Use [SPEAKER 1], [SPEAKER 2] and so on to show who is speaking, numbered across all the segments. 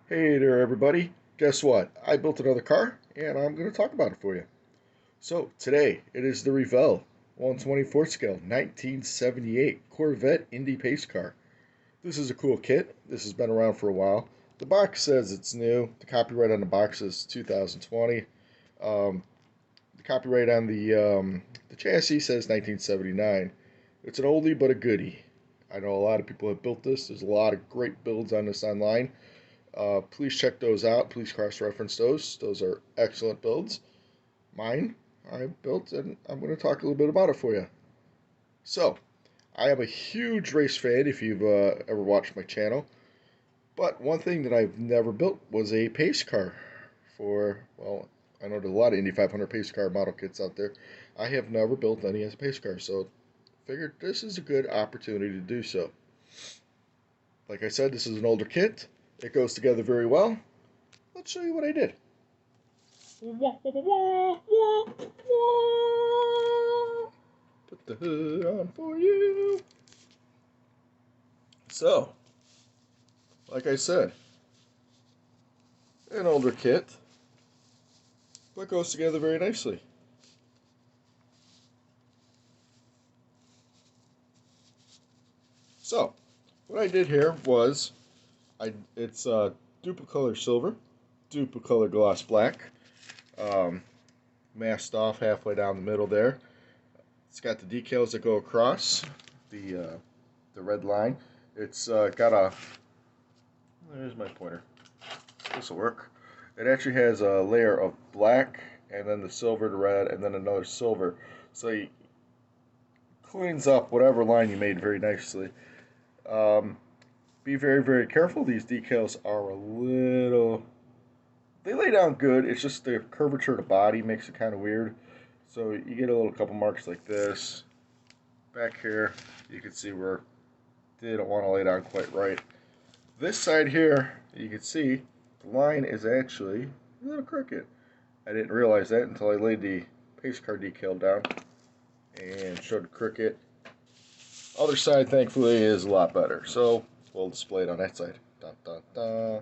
[SPEAKER 1] Hey there, everybody. Guess what? I built another car, and I'm going to talk about it for you. So, today, it is the Revell 124 scale 1978 Corvette Indy pace car. This is a cool kit. This has been around for a while. The box says it's new. The copyright on the box is 2020. Um, the copyright on the chassis says 1979. It's an oldie but a goodie. I know a lot of people have built this. There's a lot of great builds on this online. Please check those out. Please cross-reference those. Those are excellent builds. Mine, I built, and I'm going to talk a little bit about it for you. So, I am a huge race fan if you've ever watched my channel. But one thing that I've never built was a pace car for, well, I know there's a lot of Indy 500 pace car model kits out there. I have never built any as a pace car, so figured this is a good opportunity to do so. Like I said, this is an older kit. It goes together very well. Let's show you what I did. Put the hood on for you. So, like I said, an older kit, but goes together very nicely. So, what I did here was, it's Duplicolor silver, Duplicolor gloss black, masked off halfway down the middle there. It's got the decals that go across the red line. It's got a, there's my pointer. This will work. It actually has a layer of black, and then the silver to red, and then another silver. So it cleans up whatever line you made very nicely. Be very, very careful. These decals are a little, they lay down good. It's just the curvature of the body makes it kind of weird. So you get a little couple marks like this. Back here, you can see where they don't want to lay down quite right. This side here, you can see the line is actually a little crooked. I didn't realize that until I laid the pace car decal down and showed the crooked. Other side, thankfully, is a lot better. So we'll display it on that side. Dun, dun, dun.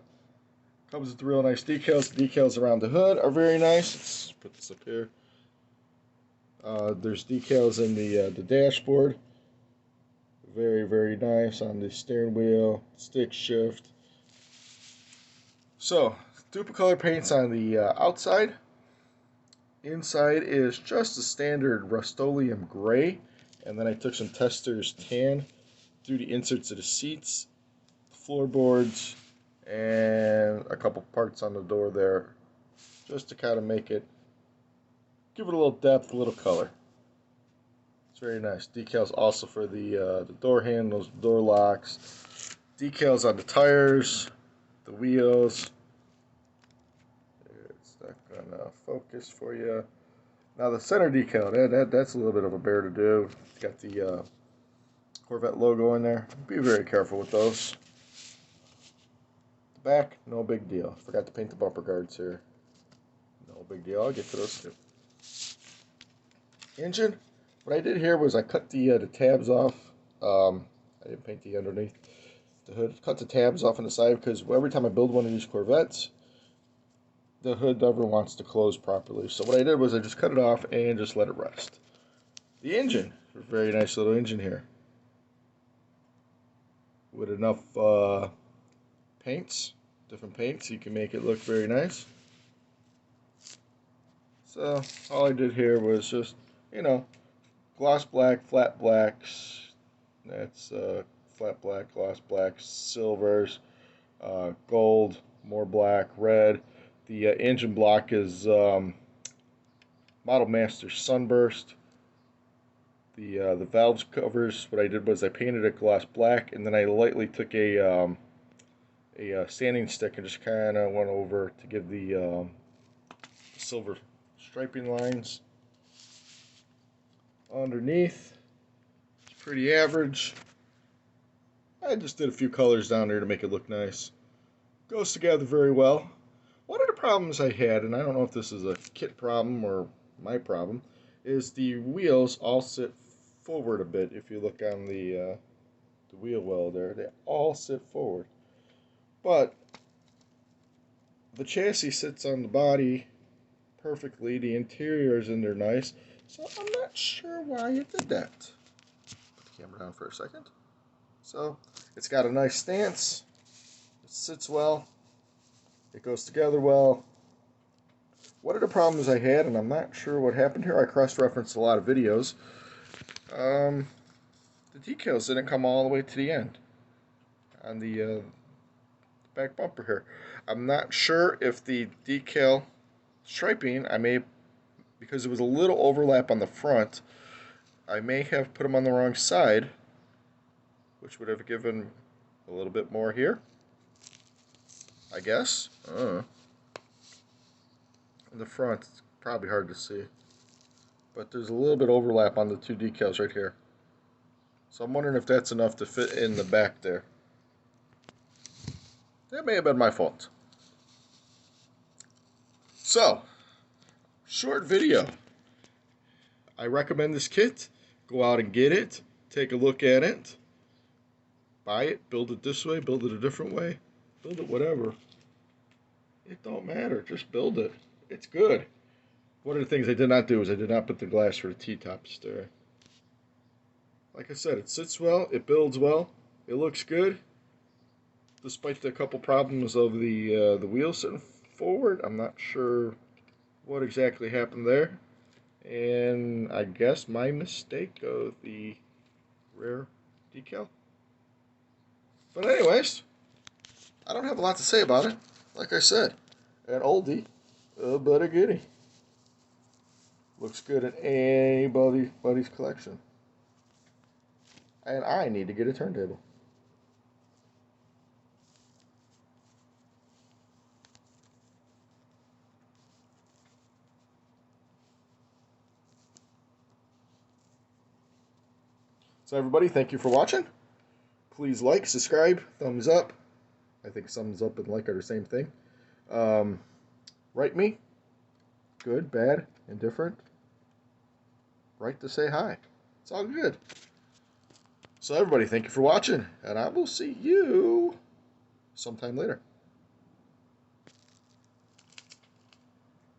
[SPEAKER 1] Comes with real nice decals. The decals around the hood are very nice. Let's put this up here. There's decals in the dashboard. Very, very nice on the steering wheel, stick shift. So, Duplicolor paints on the outside. Inside is just a standard Rust-Oleum gray. And then I took some Testors tan through the inserts of the seats, floorboards, and a couple parts on the door there, just to kind of make it, give it a little depth, a little color. It's very nice. Decals also for the door handles, door locks. Decals on the tires, the wheels. It's not gonna focus for you. Now the center decal, that's a little bit of a bear to do. It's got the Corvette logo in there. Be very careful with those. The back, no big deal. Forgot to paint the bumper guards here. No big deal. I'll get to those too. Engine. What I did here was I cut the tabs off. I didn't paint the underneath the hood. Cut the tabs off on the side because every time I build one of these Corvettes, the hood never wants to close properly. So what I did was I just cut it off and just let it rest. The engine, a very nice little engine here. With enough paints, different paints, you can make it look very nice. So all I did here was just, gloss black, flat blacks. That's flat black, gloss black, silvers, gold, more black, red. The engine block is Model Master Sunburst. The valves covers, what I did was I painted it gloss black, and then I lightly took a sanding stick and just kind of went over to give the silver striping lines. Underneath, it's pretty average. I just did a few colors down there to make it look nice. Goes together very well. One of the problems I had, and I don't know if this is a kit problem or my problem, is the wheels all sit forward a bit. If you look on the wheel well there, they all sit forward. But The chassis sits on the body perfectly. The interior is in there nice. So I'm not sure why it did that. Put the camera down for a second. So it's got a nice stance. It sits well. It goes together well. One of the problems I had, and I'm not sure what happened here, I cross-referenced a lot of videos. The decals didn't come all the way to the end on the back bumper here. I'm not sure if the decal striping, because there was a little overlap on the front, I may have put them on the wrong side, which would have given a little bit more here, I guess. In the front, it's probably hard to see, but there's a little bit of overlap on the two decals right here. So I'm wondering if that's enough to fit in the back there. That may have been my fault. So, short video. I recommend this kit. Go out and get it. Take a look at it. Buy it. Build it this way. Build it a different way. Build it whatever. It don't matter. Just build it. It's good. One of the things I did not do is I did not put the glass for the T-tops there. Like I said, it sits well. It builds well. It looks good. Despite the couple problems of the wheel sitting forward, I'm not sure what exactly happened there. And I guess my mistake of the rear decal. But anyways, I don't have a lot to say about it. Like I said, an oldie, but a goodie. Looks good in anybody's collection. And I need to get a turntable. So everybody, thank you for watching. Please like, subscribe, thumbs up. I think thumbs up and like are the same thing. Write me. Good, bad, indifferent. Write to say hi. It's all good. So everybody, thank you for watching. And I will see you sometime later.